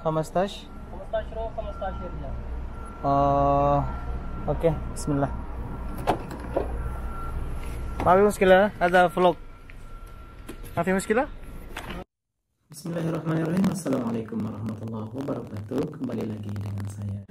¿Cómo estás? ¿Cómo estás, Shro? ¿Cómo estás, Shirja? اوكي بسم الله. ما في مشكلة، هذا فلوق. ما في مشكلة. Bismillahirrahmanirrahim. Assalamualaikum warahmatullahi wabarakatuh. Kembali lagi dengan saya.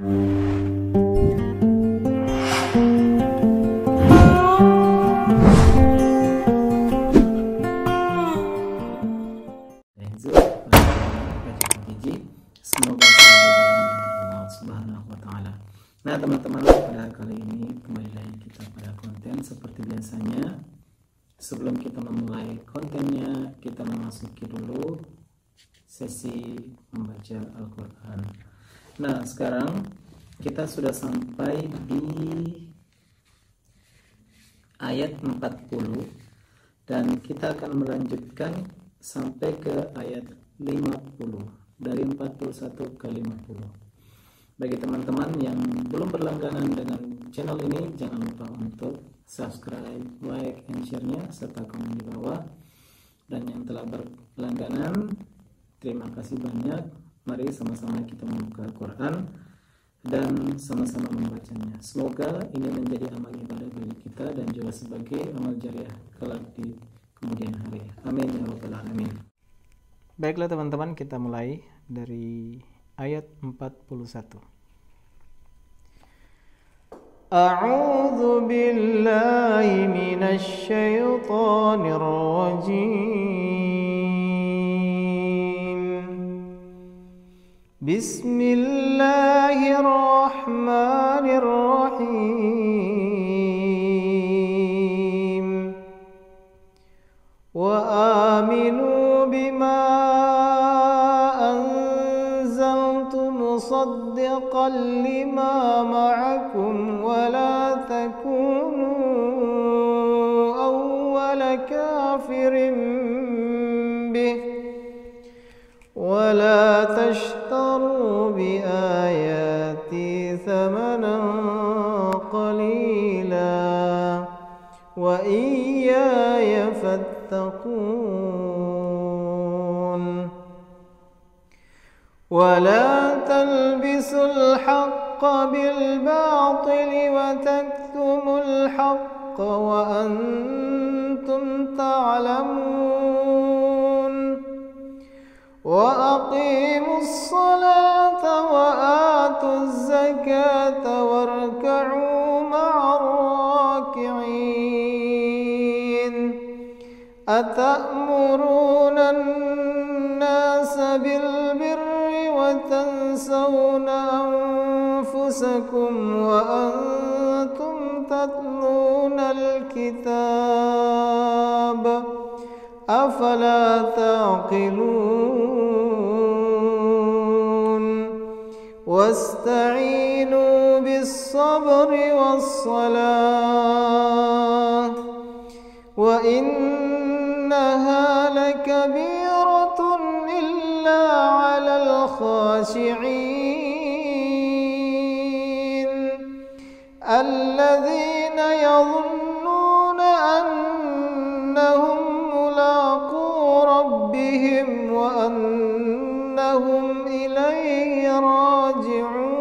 Semoga Allah Subhanahu wa Ta'ala. Nah, teman-teman, pada kali ini kembali lagi kita pada konten seperti biasanya. Sebelum kita memulai kontennya, kita memasuki dulu sesi membaca Al-Quran. Nah, sekarang kita sudah sampai di ayat 40 dan kita akan melanjutkan sampai ke ayat 50, dari 41 ke 50. Bagi teman-teman yang belum berlangganan dengan channel ini, jangan lupa untuk subscribe, like, and share-nya serta komen di bawah. Dan yang telah berlangganan, terima kasih banyak. Mari sama-sama kita membuka Al-Quran dan sama-sama membacanya. Semoga ini menjadi amal ibadah bagi kita dan juga sebagai amal jariah kelak di kemudian hari. Amin ya rabbal alamin. Baiklah teman-teman, kita mulai dari ayat 41. A'udzu billahi minasy syaithanir rajim. Bismillahirrahmanirrahim. Wa aminu bima مصدقا لما معكم ولا تكونوا أول كافر به ولا تشتروا بآياتي ثمنا قليلا وإياي فاتقون ولا تلبسوا الحق بالباطل وتكتموا الحق وأنتم تعلمون وأقيموا الصلاة وآتوا الزكاة واركعوا مع الراكعين أتأمرون الناس بالبر وتنسون أنفسكم وأنتم تتلون الكتاب أفلا تعقلون واستعينوا بالصبر والصلاة وإنها لكبيرة إلا على الخاشعين الذين يظنون أنهم ملاقو ربهم وأنهم إليه راجعون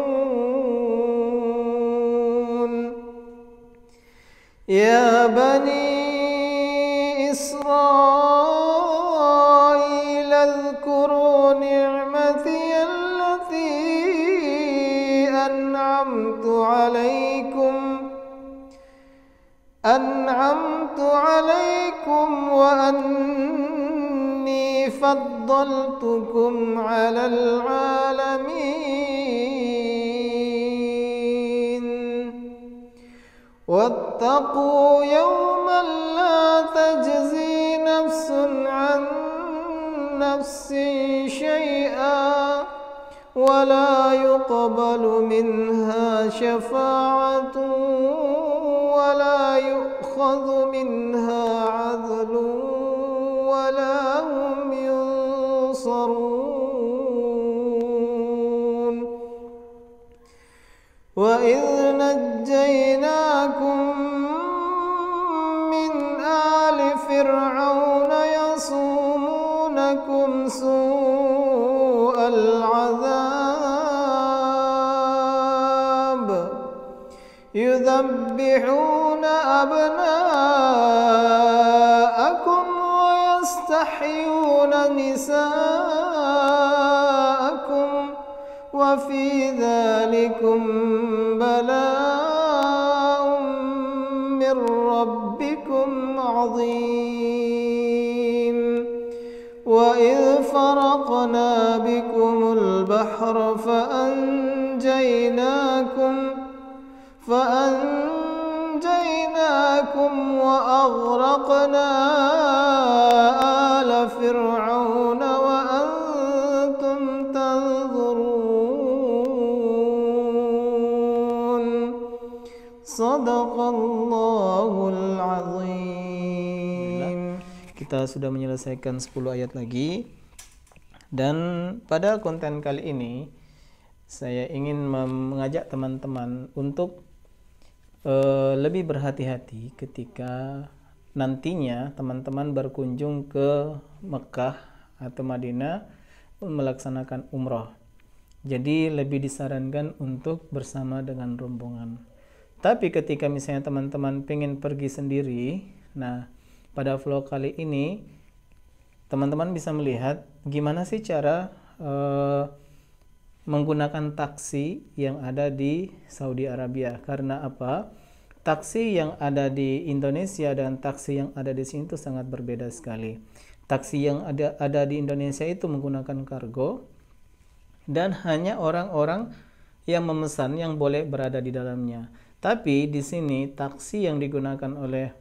يا بني إسرائيل اذكروا نعمتي التي أنعمت عليكم وأني فضلتكم على العالمين واتقوا يوما لا تجزي نفس عن نفس شيئا ولا يقبل منها شفاعة ولا يؤخذ منها عدل ولا هم ينصرون وإذ نجيناكم من آل فرعون يصومونكم سوء العذاب يذبحون أبناءكم ويستحيون نساءكم وفي ذلكم بلاء من ربكم عظيم وإذ فرقنا بكم البحر فأنجيناكم وأغرقنا آل فرعون وأنتم تنظرون صدق Allahul Azim. Kita sudah menyelesaikan 10 ayat lagi, dan pada konten kali ini saya ingin mengajak teman-teman untuk lebih berhati-hati ketika nantinya teman-teman berkunjung ke Mekah atau Madinah melaksanakan umroh. Jadi lebih disarankan untuk bersama dengan rombongan. Tapi ketika misalnya teman-teman pengen pergi sendiri, nah pada vlog kali ini teman-teman bisa melihat gimana sih cara menggunakan taksi yang ada di Saudi Arabia. Karena apa? Taksi yang ada di Indonesia dan taksi yang ada di sini itu sangat berbeda sekali. Taksi yang ada di Indonesia itu menggunakan kargo, dan hanya orang-orang yang memesan yang boleh berada di dalamnya. Tapi di sini taksi yang digunakan oleh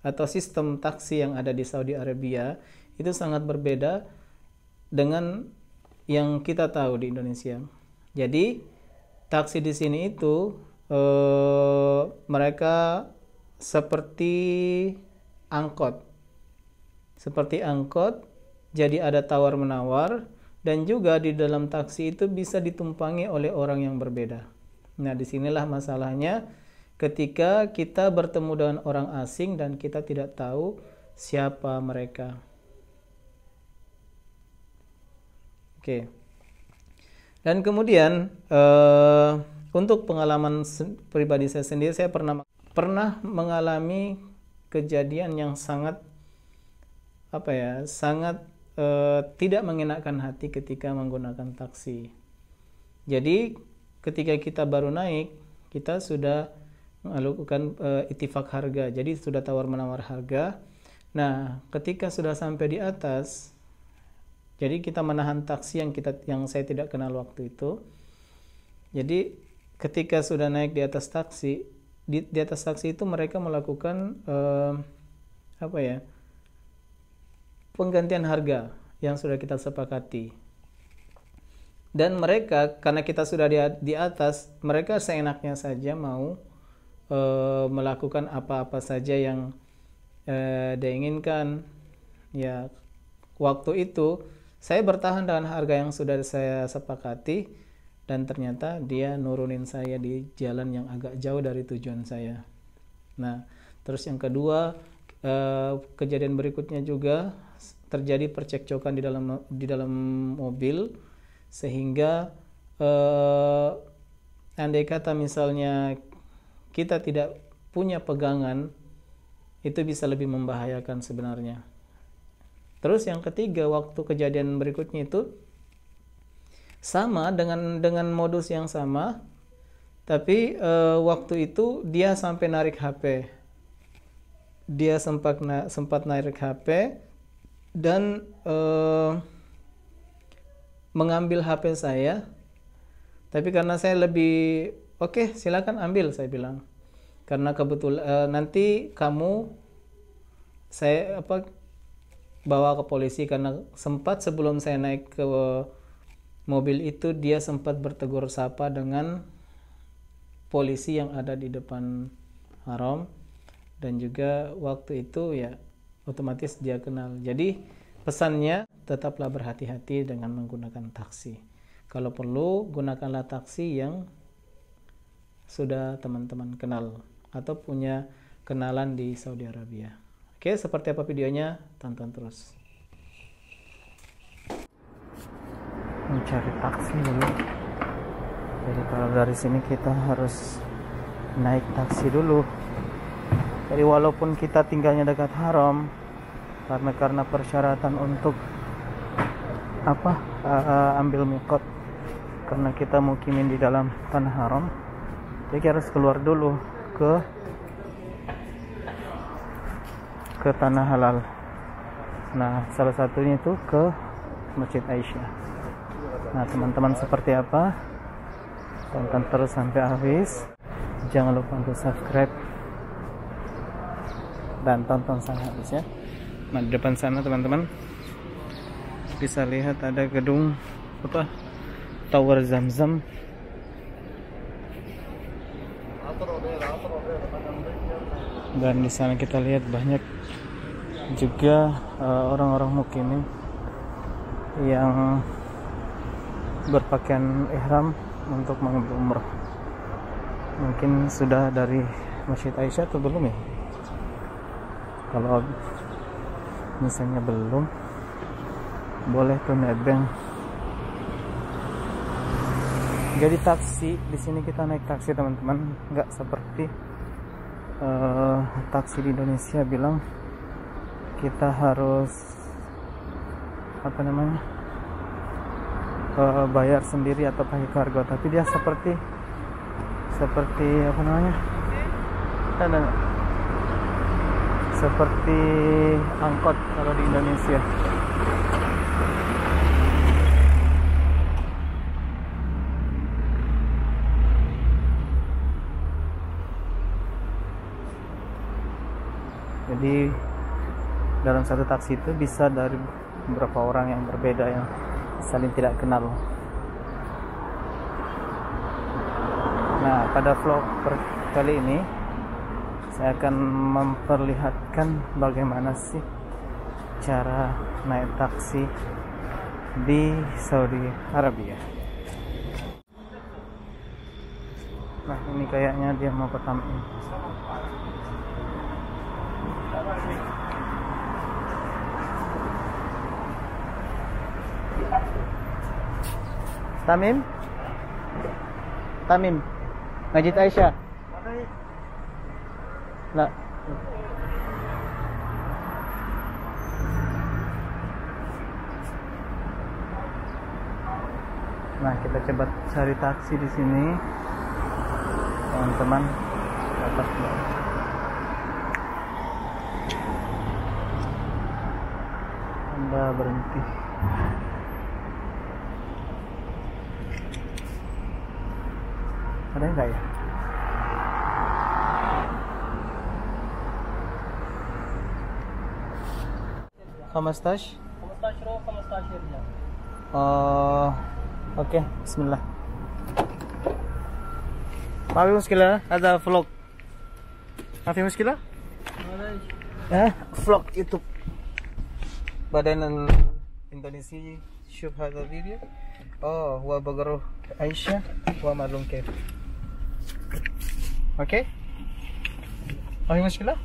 atau sistem taksi yang ada di Saudi Arabia itu sangat berbeda dengan yang kita tahu di Indonesia. Jadi taksi di sini itu mereka seperti angkot. Jadi ada tawar menawar, dan juga di dalam taksi itu bisa ditumpangi oleh orang yang berbeda. Nah, disinilah masalahnya ketika kita bertemu dengan orang asing dan kita tidak tahu siapa mereka. Oke. Dan kemudian untuk pengalaman pribadi saya sendiri, saya pernah mengalami kejadian yang sangat tidak mengenakan hati ketika menggunakan taksi. Jadi ketika kita baru naik, kita sudah melakukan ittifaq harga. Jadi sudah tawar menawar harga. Nah, ketika sudah sampai di atas, jadi kita menahan taksi yang saya tidak kenal waktu itu. Jadi ketika sudah naik di atas taksi, di atas taksi itu mereka melakukan penggantian harga yang sudah kita sepakati. Dan mereka, karena kita sudah di atas, mereka seenaknya saja mau melakukan apa-apa saja yang diinginkan. Ya, waktu itu saya bertahan dengan harga yang sudah saya sepakati, dan ternyata dia nurunin saya di jalan yang agak jauh dari tujuan saya. Nah, terus yang kedua, kejadian berikutnya juga terjadi percekcokan di dalam mobil, sehingga andai kata misalnya kita tidak punya pegangan, itu bisa lebih membahayakan sebenarnya. Terus yang ketiga, waktu kejadian berikutnya itu sama dengan modus yang sama, tapi waktu itu dia sampai narik HP. Dia sempat narik HP dan mengambil HP saya. Tapi karena saya lebih oke, silakan ambil, saya bilang. Karena kebetulan nanti saya bawa ke polisi, karena sempat sebelum saya naik ke mobil itu dia sempat bertegur sapa dengan polisi yang ada di depan haram, dan juga waktu itu ya otomatis dia kenal. Jadi pesannya, tetaplah berhati-hati dengan menggunakan taksi. Kalau perlu, gunakanlah taksi yang sudah teman-teman kenal atau punya kenalan di Saudi Arabia. Oke, seperti apa videonya? Tonton terus. Mencari taksi dulu. Jadi kalau dari sini kita harus naik taksi dulu. Jadi walaupun kita tinggalnya dekat haram, karena persyaratan untuk ambil miqat, karena kita mukimin di dalam tanah haram, jadi harus keluar dulu ke tanah halal. Nah, salah satunya itu ke Masjid Aisyah. Nah, teman-teman, seperti apa? Tonton terus sampai habis. Jangan lupa untuk subscribe dan tonton sampai habis ya. Nah, di depan sana teman-teman bisa lihat ada gedung Tower Zamzam. Dan di sana kita lihat banyak juga orang-orang mukimin yang berpakaian ihram untuk mengambil umrah. Mungkin sudah dari Masjid Aisyah atau belum ya? Kalau misalnya belum, boleh tuh nebeng. Jadi taksi di sini kita naik taksi teman-teman, nggak seperti taksi di Indonesia bilang kita harus bayar sendiri atau pakai kargo, tapi dia seperti seperti angkot kalau di Indonesia. Jadi dalam satu taksi itu bisa dari beberapa orang yang berbeda yang saling tidak kenal. Nah, pada vlog kali ini saya akan memperlihatkan bagaimana sih cara naik taksi di Saudi Arabia. Nah, ini kayaknya dia mau ke Tamim. Tamim Masjid Aisyah. Nah, kita coba cari taksi di sini, teman-teman. Dapat Anda berhenti. Ada enggak ya? ¿Cómo estás, Ro? ¿Cómo estás, Irja? اوكي بسم الله. ما في مشكلة، هذا فلوج. ما في مشكلة؟ فلوج يوتيوب. بعدين الإندونيسي شوف هذا الفيديو. هو بقرأ عيشة ومعلوم كيف. اوكي؟ ما في مشكلة؟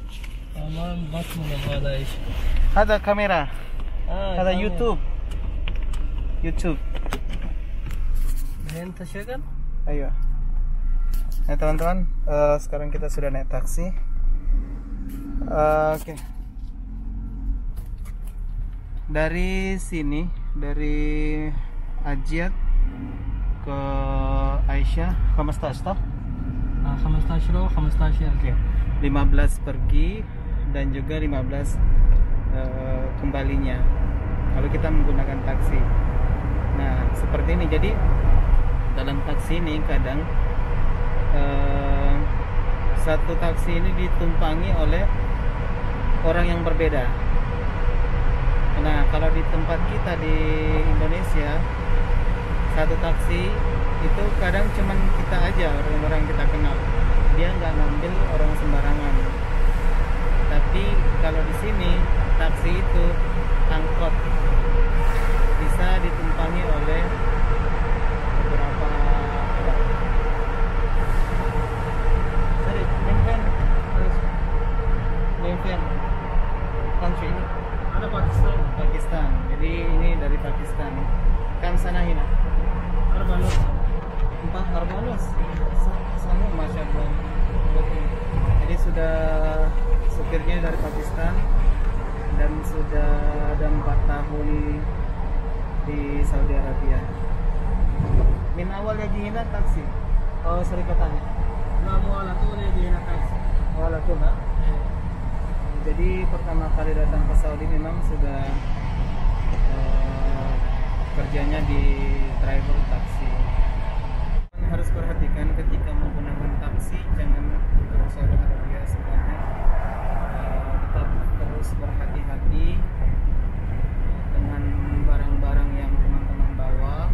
ما اسمه هذا ايش؟ هذا كاميرا. هذا كاميرا. يوتيوب. انت شغال؟ Ayo. Nah teman-teman, sekarang kita sudah naik taksi. Oke. Dari sini, dari Ajiat ke Aisyah, 15 toh? 15 رو 15 Oke. 15 pergi dan juga 15 kembalinya kalau kita menggunakan taksi. Nah, seperti ini. Jadi dalam taksi ini kadang satu taksi ini ditumpangi oleh orang yang berbeda. Nah, kalau di tempat kita di Indonesia, satu taksi itu kadang cuman kita aja, orang-orang kita kenal. Dia nggak ngambil orang sembarangan. Tapi kalau di sini taksi itu angkot, bisa ditumpangi oleh beberapa orang. Sorry, Memphis country ini ada Pakistan. Jadi ini dari Pakistan. Kan sana hina. Arbanus. Empat Arbanus. Sana masya Allah. Jadi sudah supirnya dari Pakistan dan sudah ada 4 tahun di Saudi Arabia. Min awal ya jihina taksi. Oh, serikatannya. Wala tu ni di taksi. Wala tuh, Mbak. Jadi pertama kali datang ke Saudi memang sudah kerjanya di driver taksi. Harus perhatikan ketika menggunakan taksi, jangan untuk Saudi Arabia sebenarnya tetap terus berhati-hati dengan barang-barang yang teman-teman bawa,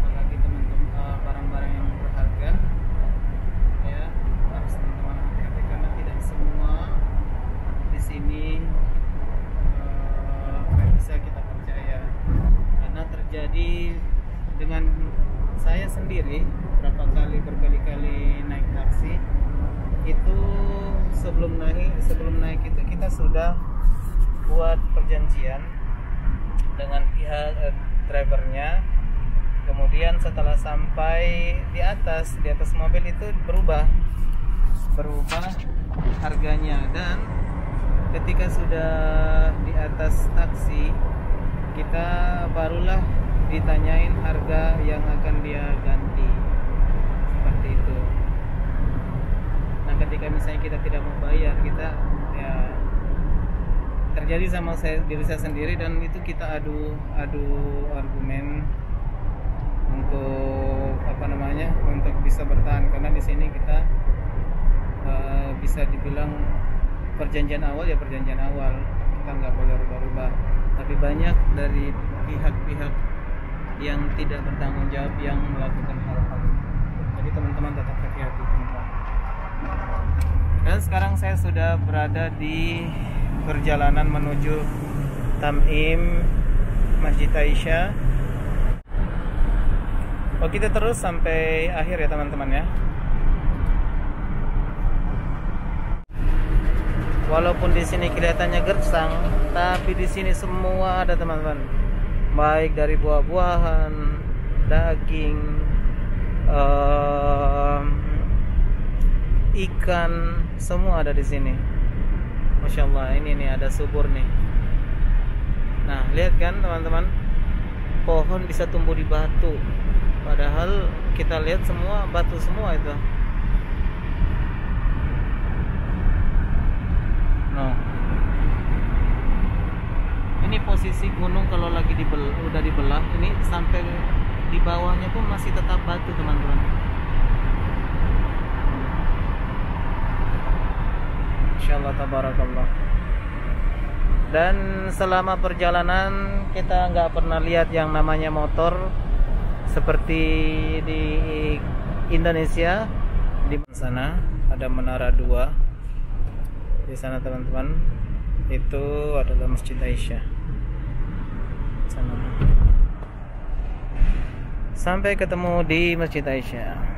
apalagi teman-teman barang-barang yang berharga. Ya, harus teman-teman hati-hati karena tidak semua di sini bisa kita percaya. Karena terjadi dengan saya sendiri berkali-kali naik taksi itu sebelum naik itu kita sudah buat perjanjian dengan pihak drivernya. Kemudian setelah sampai di atas mobil itu berubah harganya, dan ketika sudah di atas taksi kita barulah ditanyain harga yang akan dia ganti, seperti itu. Nah, ketika misalnya kita tidak mau bayar, kita ya terjadi sama diri saya sendiri, dan itu kita adu argumen untuk untuk bisa bertahan, karena di sini kita bisa dibilang perjanjian awal, kita nggak boleh rubah-rubah. Tapi banyak dari pihak-pihak yang tidak bertanggung jawab yang melakukan hal-hal itu. Jadi teman-teman tetap hati-hati. Dan sekarang saya sudah berada di perjalanan menuju Tamim Masjid Aisyah. Kita terus sampai akhir ya teman-teman ya. Walaupun di sini kelihatannya gersang, tapi di sini semua ada teman-teman. Baik dari buah-buahan, daging, ikan, semua ada di sini. Masya Allah, ini nih ada subur nih. Nah, lihat kan teman-teman, pohon bisa tumbuh di batu, padahal kita lihat semua batu semua itu. Nah, ini posisi gunung kalau lagi udah dibelah, ini sampai di bawahnya pun masih tetap batu teman-teman. Insyaallah tabarakallah. Dan selama perjalanan kita nggak pernah lihat yang namanya motor seperti di Indonesia. Di sana ada Menara 2. Di sana teman-teman, itu adalah Masjid Aisyah. Sana. Sampai ketemu di Masjid Aisyah.